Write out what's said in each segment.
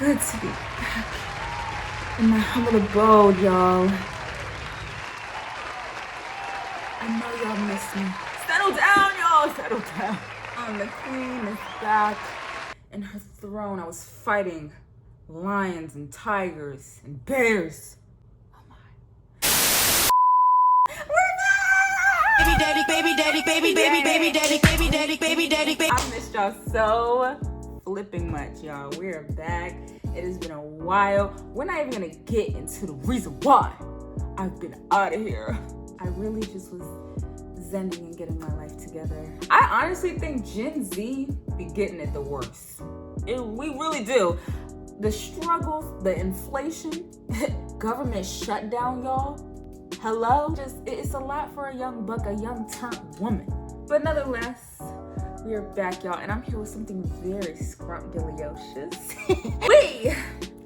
good to be back in my humble abode, y'all. I know y'all miss me. Settle down, y'all, settle down. The queen is back in her throne. I was fighting lions and tigers and bears. Oh my. We're back! Baby daddy, baby daddy, baby, baby, baby daddy, baby daddy, baby daddy, baby. I missed y'all so flipping much, y'all. We're back. It has been a while. We're not even gonna get into the reason why I've been out of here. I really just was zending and getting my life together. I honestly think Gen Z be getting it the worst. We really do. The struggles, the inflation, government shutdown, y'all. Hello? It's a lot for a young buck, a young turned woman. But nonetheless, we are back, y'all, and I'm here with something very scrumptious. We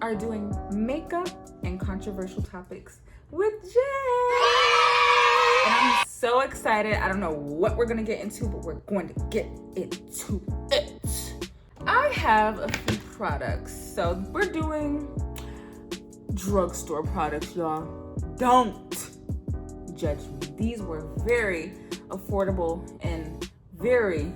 are doing makeup and controversial topics with Jayy. And I'm so excited. I don't know what we're gonna get into, but we're going to get into it. I have a few products. So we're doing drugstore products, y'all. Don't judge me. These were very affordable and very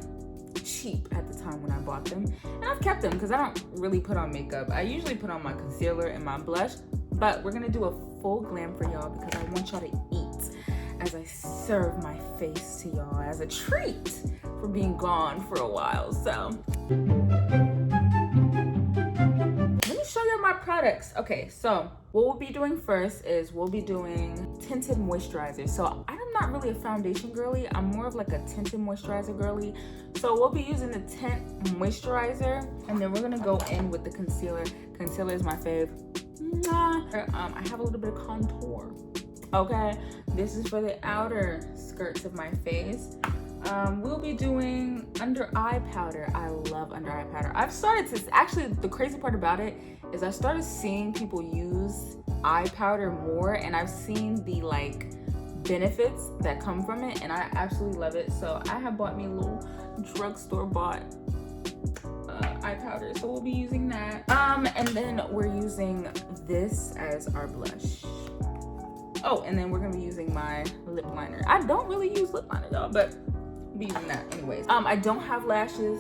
cheap at the time when I bought them. And I've kept them because I don't really put on makeup. I usually put on my concealer and my blush, but we're gonna do a full glam for y'all because I want y'all to eat as I serve my face to y'all as a treat for being gone for a while. So let me show you my products. Okay, so what we'll be doing first is we'll be doing tinted moisturizer. So I'm not really a foundation girly. I'm more of like a tinted moisturizer girly. So we'll be using the tint moisturizer, and then we're gonna go in with the concealer. Concealer is my fave. I have a little bit of contour. Okay, this is for the outer skirts of my face. We'll be doing under eye powder. I love under eye powder. I've started to, actually the crazy part about it is I started seeing people use eye powder more, and I've seen the like benefits that come from it, and I absolutely love it. So I have bought me a little drugstore bought eye powder, so we'll be using that. And then we're using this as our blush. Oh, and then we're gonna be using my lip liner. I don't really use lip liner though, but we'll be using that anyways. I don't have lashes.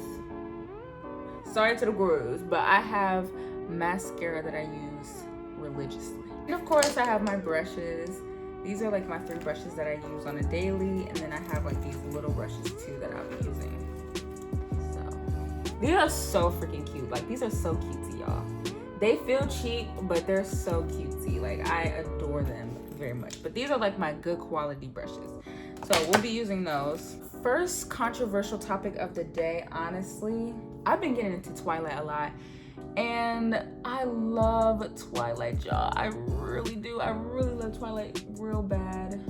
Sorry to the gurus, but I have mascara that I use religiously. And of course I have my brushes. These are like my 3 brushes that I use on a daily, and then I have like these little brushes too that I'll be using. So these are so freaking cute. Like, these are so cutesy, y'all. They feel cheap, but they're so cutesy. Like, I adore them very much. But these are like my good quality brushes. So we'll be using those. First controversial topic of the day, honestly, I've been getting into Twilight a lot. And I love Twilight, y'all. I really do. I really love Twilight real bad.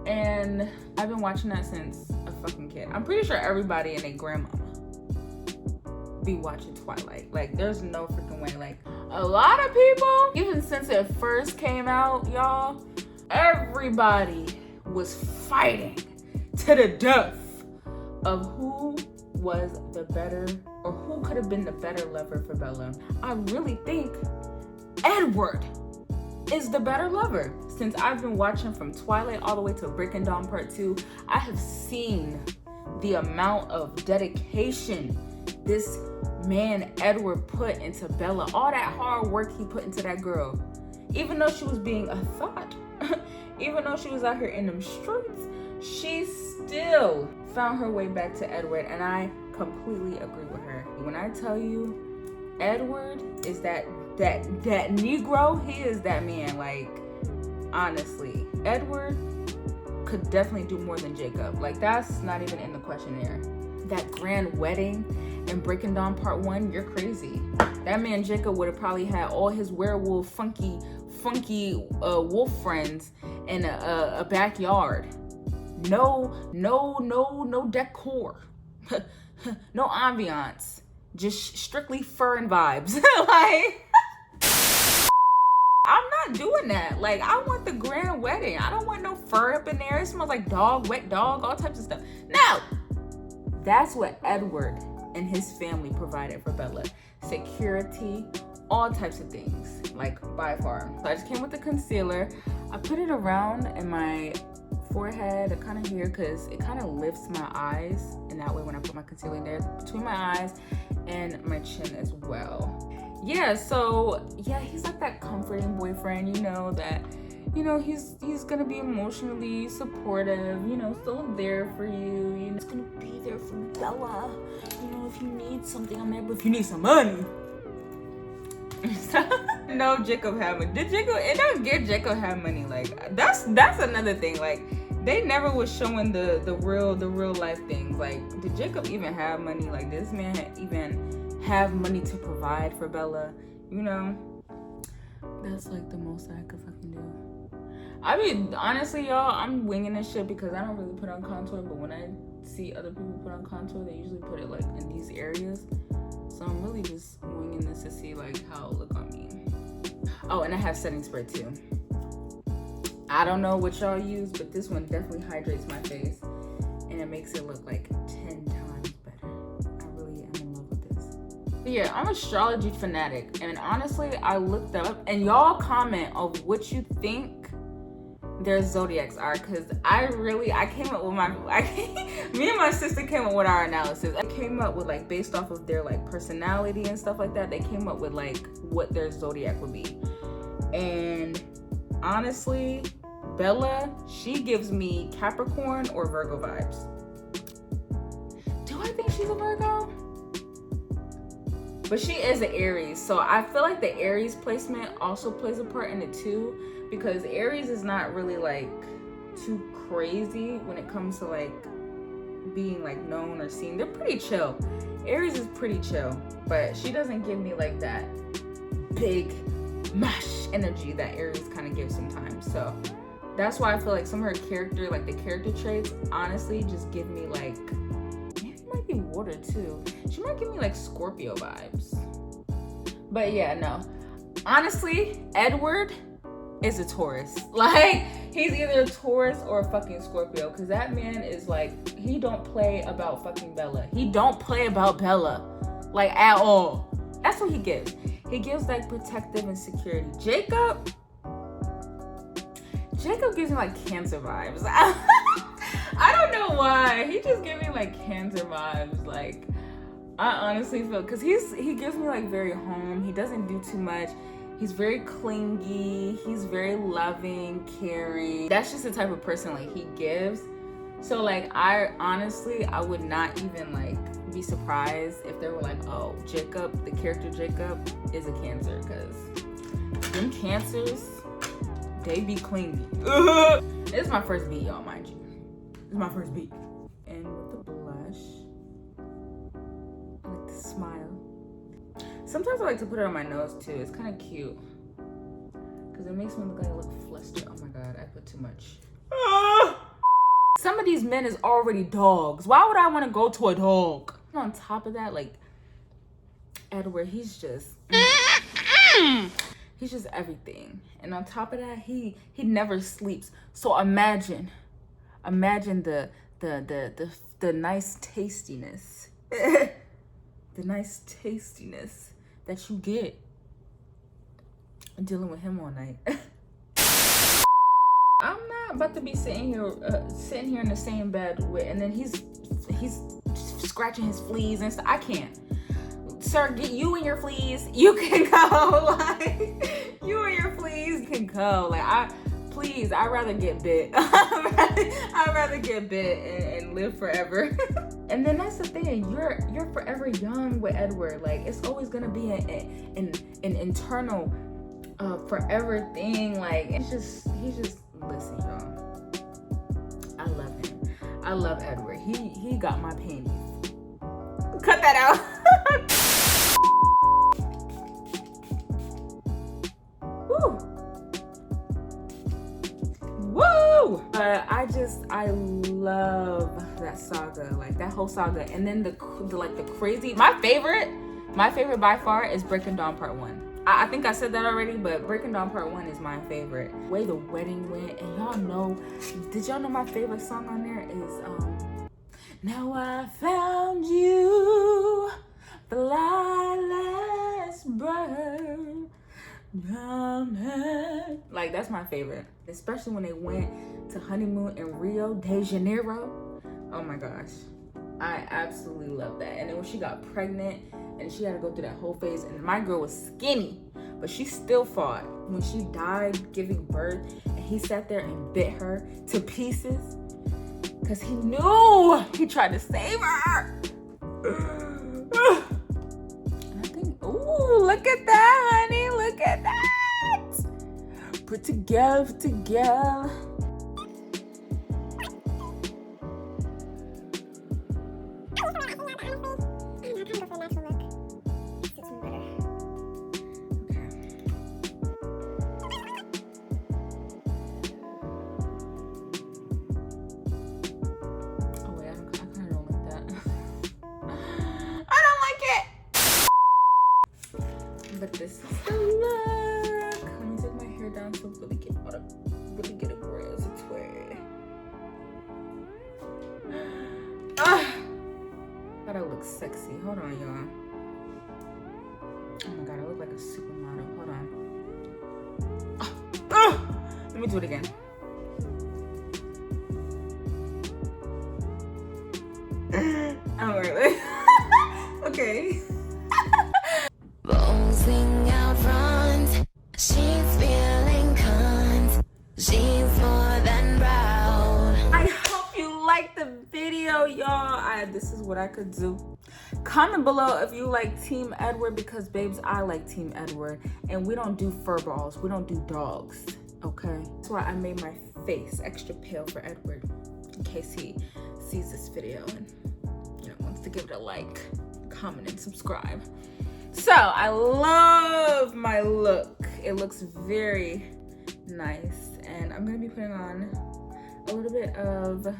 And I've been watching that since a fucking kid. I'm pretty sure everybody and their grandmama be watching Twilight. Like, there's no freaking way. Like, a lot of people, even since it first came out, y'all, everybody was fighting to the death of who was the better, or who could have been the better lover for Bella. I really think Edward is the better lover. Since I've been watching from Twilight all the way to Breaking Dawn Part 2, I have seen the amount of dedication this man Edward put into Bella. All that hard work he put into that girl. Even though she was being a thought, even though she was out here in them streets, she still found her way back to Edward, and I completely agree with her. When I tell you, Edward is that Negro, he is that man. Like, honestly, Edward could definitely do more than Jacob. Like, that's not even in the questionnaire. That grand wedding in Breaking Dawn Part 1, you're crazy. That man Jacob would have probably had all his werewolf funky wolf friends in a backyard. No decor. No ambiance. Just strictly fur and vibes. Like, I'm not doing that. Like, I want the grand wedding. I don't want no fur up in there. It smells like dog, wet dog, all types of stuff. No! That's what Edward and his family provided for Bella. Security, all types of things, like by far. So I just came with the concealer. I put it around in my forehead and kind of here because it kind of lifts my eyes, and that way when I put my concealer in there, between my eyes and my chin as well. Yeah, so yeah, he's like that comforting boyfriend, you know, that, you know, he's gonna be emotionally supportive, you know, still there for you, you know, he's gonna be there for Bella, you know, if you need something, I'm there, but if you need some money. No, Jacob had money. Did Jacob? It don't get Jacob had money. Like that's another thing. Like they never was showing the real life things. Like did Jacob even have money? Like this man even have money to provide for Bella? You know, that's like the most I could fucking do. I mean, honestly, y'all, I'm winging this shit because I don't really put on contour. But when I see other people put on contour, they usually put it like in these areas. So I'm really just winging this to see like how it look on me. Oh, and I have setting spray too. I don't know what y'all use, but this one definitely hydrates my face and it makes it look like 10 times better. I really am in love with this. But yeah, I'm an astrology fanatic, and honestly, I looked up and y'all comment of what you think their zodiacs are, because I came up with me and my sister came up with our analysis. I came up with like based off of their like personality and stuff like that. They came up with like what their zodiac would be. And honestly, Bella, she gives me Capricorn or Virgo vibes. Do I think she's a Virgo? But she is an Aries, so I feel like the Aries placement also plays a part in it too, because Aries is not really like too crazy when it comes to like being like known or seen. They're pretty chill. Aries is pretty chill, but she doesn't give me like that big mash energy that Aries kind of gives sometimes. So that's why I feel like some of her character, like the character traits, honestly just give me like, maybe it might be water too. She might give me like Scorpio vibes. But yeah, no. Honestly, Edward is a Taurus. Like, he's either a Taurus or a fucking Scorpio, because that man is like, he don't play about fucking Bella. He don't play about Bella, like, at all. That's what he gives. He gives like protective and security. Jacob gives me like Cancer vibes. I don't know why. He just gives me like Cancer vibes. Like, I honestly feel, because he gives me like very home. He doesn't do too much. He's very clingy. He's very loving, caring. That's just the type of person like he gives. So like, I would not even like be surprised if they were like, oh, Jacob, the character Jacob is a Cancer, because them Cancers, they be clingy. This is my first beat, y'all, mind you. This is my first beat. And with the blush, I like to smile. Sometimes I like to put it on my nose too. It's kind of cute because it makes me look like I look flustered. Oh my god, I put too much. Some of these men is already dogs. Why would I want to go to a dog? On top of that, like Edward, he's just everything. And on top of that, he never sleeps. So imagine the nice tastiness. The nice tastiness that you get dealing with him all night. I'm not about to be sitting here in the same bed with, and then he's scratching his fleas and stuff. I can't. Sir, get you and your fleas. You can go. Like, you and your fleas can go. Like, I'd rather get bit. I'd rather get bit and live forever. And then that's the thing. You're forever young with Edward. Like, it's always gonna be an internal forever thing. Like, he's just listen, y'all. I love him. I love Edward. He got my panties. Cut that out. Woo! Woo! I love that saga, like that whole saga. And then the crazy, my favorite by far is Breaking Dawn Part 1. I think I said that already, but Breaking Dawn Part 1 is my favorite. The way the wedding went, and y'all know, did y'all know my favorite song on there is Now I found you, the lilac best friend. Like, that's my favorite, especially when they went to honeymoon in Rio de Janeiro. Oh my gosh, I absolutely love that. And then when she got pregnant and she had to go through that whole phase, and my girl was skinny, but she still fought. When she died giving birth and he sat there and bit her to pieces because he knew he tried to save her. And I think, ooh, look at that, honey, look at that. Put together, put together. But this is the look. Let me take my hair down so really get a grills its way. Thought I look sexy. Hold on, y'all. Oh my god, I look like a supermodel. Hold on. Let me do it again. I'm really okay. Posing out front, she's feeling cunt. She's more than proud. I hope you liked the video, y'all. This is what I could do. Comment below if you like Team Edward, because babes, I like Team Edward, and we don't do fur balls. We don't do dogs, okay? That's why I made my face extra pale for Edward, in case he sees this video and, you know, wants to give it a like, comment, and subscribe. So I love my look. It looks very nice, and I'm gonna be putting on a little bit of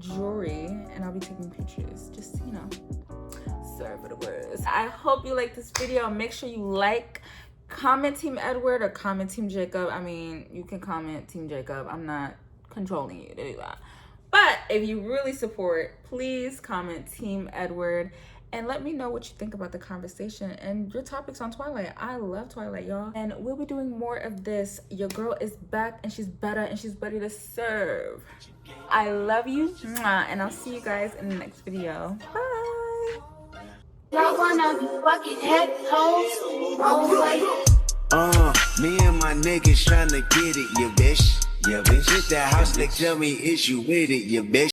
jewelry, and I'll be taking pictures, just, you know, sorry for the words. I hope you like this video. Make sure you like, comment Team Edward or comment Team Jacob. I mean, you can comment Team Jacob. I'm not controlling you to do that. But if you really support, please comment Team Edward. And let me know what you think about the conversation and your topics on Twilight. I love Twilight, y'all. And we'll be doing more of this. Your girl is back, and she's better, and she's ready to serve. I love you, mwah, and I'll see you guys in the next video. Bye. Me and my niggas tryna get it, you bitch. Yeah, bitch. Hit that house, they tell me, is you with it, you bitch.